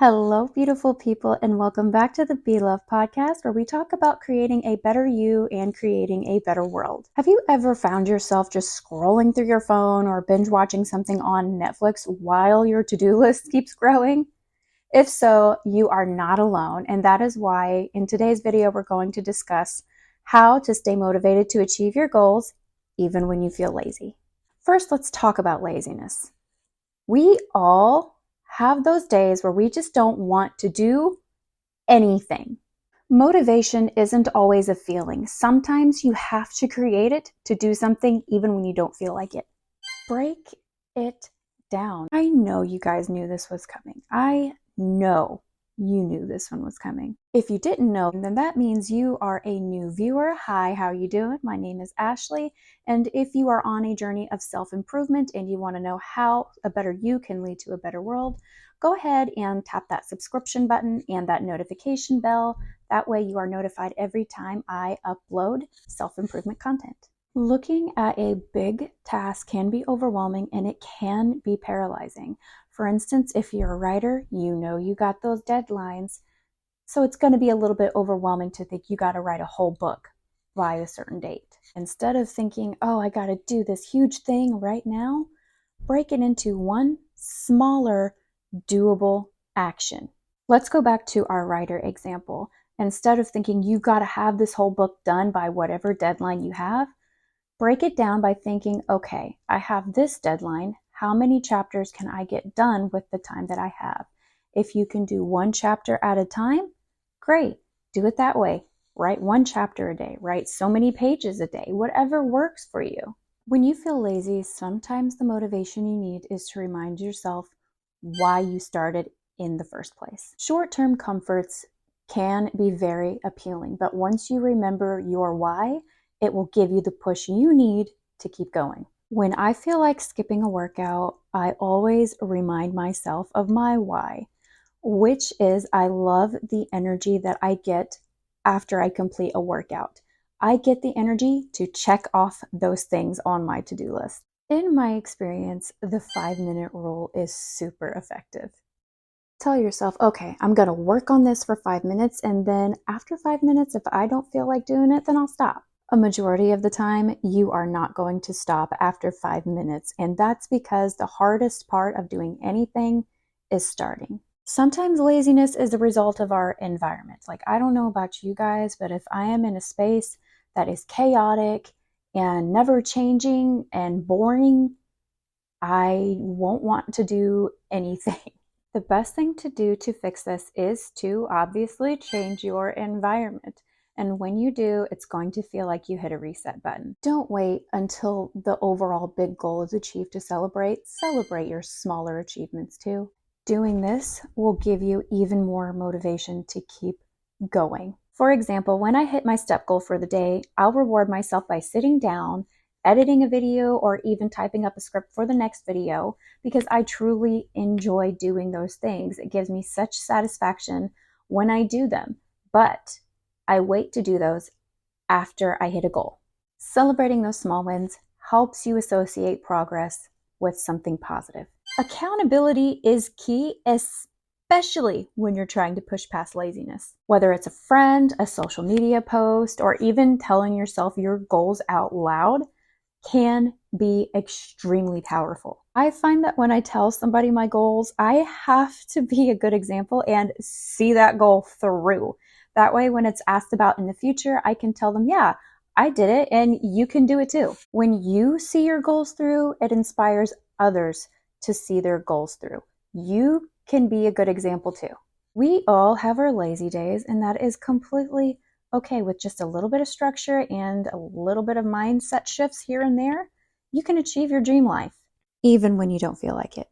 Hello, beautiful people, and welcome back to the Be Love podcast, where we talk about creating a better you and creating a better world. Have you ever found yourself just scrolling through your phone or binge watching something on Netflix while your to-do list keeps growing? If so, you are not alone, and that is why in today's video we're going to discuss how to stay motivated to achieve your goals even when you feel lazy. First, let's talk about laziness. We all have those days where we just don't want to do anything. Motivation isn't always a feeling. Sometimes you have to create it to do something even when you don't feel like it. Break it down. I know you guys knew this was coming. I know you knew this one was coming. If you didn't know, then that means you are a new viewer. Hi, how you doing? My name is Ashley, and if you are on a journey of self-improvement and you want to know how a better you can lead to a better world, go ahead and tap that subscription button and that notification bell. That way you are notified every time I upload self-improvement content. Looking at a big task can be overwhelming and it can be paralyzing. For instance, if you're a writer, you know you got those deadlines, so it's going to be a little bit overwhelming to think you got to write a whole book by a certain date. Instead of thinking, oh, I got to do this huge thing right now, break it into one smaller, doable action. Let's go back to our writer example. Instead of thinking you got to have this whole book done by whatever deadline you have, break it down by thinking, okay, I have this deadline. How many chapters can I get done with the time that I have? If you can do one chapter at a time, great. Do it that way. Write one chapter a day. Write so many pages a day. Whatever works for you. When you feel lazy, sometimes the motivation you need is to remind yourself why you started in the first place. Short-term comforts can be very appealing, but once you remember your why, it will give you the push you need to keep going. When I feel like skipping a workout, I always remind myself of my why, which is I love the energy that I get after I complete a workout. I get the energy to check off those things on my to-do list. In my experience, the 5-minute rule is super effective. Tell yourself, okay, I'm going to work on this for 5 minutes, and then after 5 minutes, if I don't feel like doing it, then I'll stop. A majority of the time, you are not going to stop after 5 minutes, and that's because the hardest part of doing anything is starting. Sometimes laziness is a result of our environment. Like, I don't know about you guys, but if I am in a space that is chaotic and never changing and boring, I won't want to do anything. The best thing to do to fix this is to obviously change your environment. And when you do, it's going to feel like you hit a reset button. Don't wait until the overall big goal is achieved to celebrate. Celebrate your smaller achievements too. Doing this will give you even more motivation to keep going. For example, when I hit my step goal for the day, I'll reward myself by sitting down, editing a video, or even typing up a script for the next video, because I truly enjoy doing those things. It gives me such satisfaction when I do them, but I wait to do those after I hit a goal. Celebrating those small wins helps you associate progress with something positive. Accountability is key, especially when you're trying to push past laziness. Whether it's a friend, a social media post, or even telling yourself your goals out loud can be extremely powerful. I find that when I tell somebody my goals, I have to be a good example and see that goal through. That way, when it's asked about in the future, I can tell them, yeah, I did it and you can do it too. When you see your goals through, it inspires others to see their goals through. You can be a good example too. We all have our lazy days, and that is completely okay. With just a little bit of structure and a little bit of mindset shifts here and there, you can achieve your dream life, even when you don't feel like it.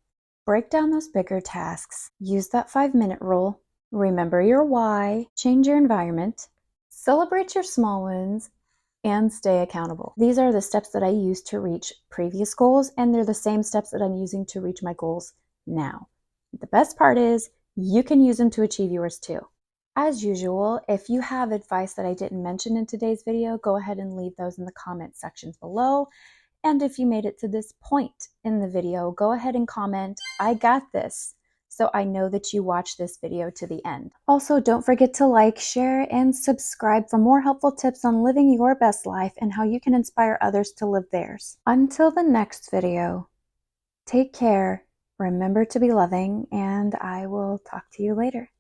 Break down those bigger tasks. Use that 5-minute rule. Remember your why. Change your environment. Celebrate your small wins and stay accountable. These are the steps that I used to reach previous goals, and they're the same steps that I'm using to reach my goals now. The best part is you can use them to achieve yours too. As usual, if you have advice that I didn't mention in today's video, go ahead and leave those in the comment sections below. And if you made it to this point in the video, go ahead and comment, I got this. So I know that you watched this video to the end. Also, don't forget to like, share, and subscribe for more helpful tips on living your best life and how you can inspire others to live theirs. Until the next video, take care, remember to be loving, and I will talk to you later.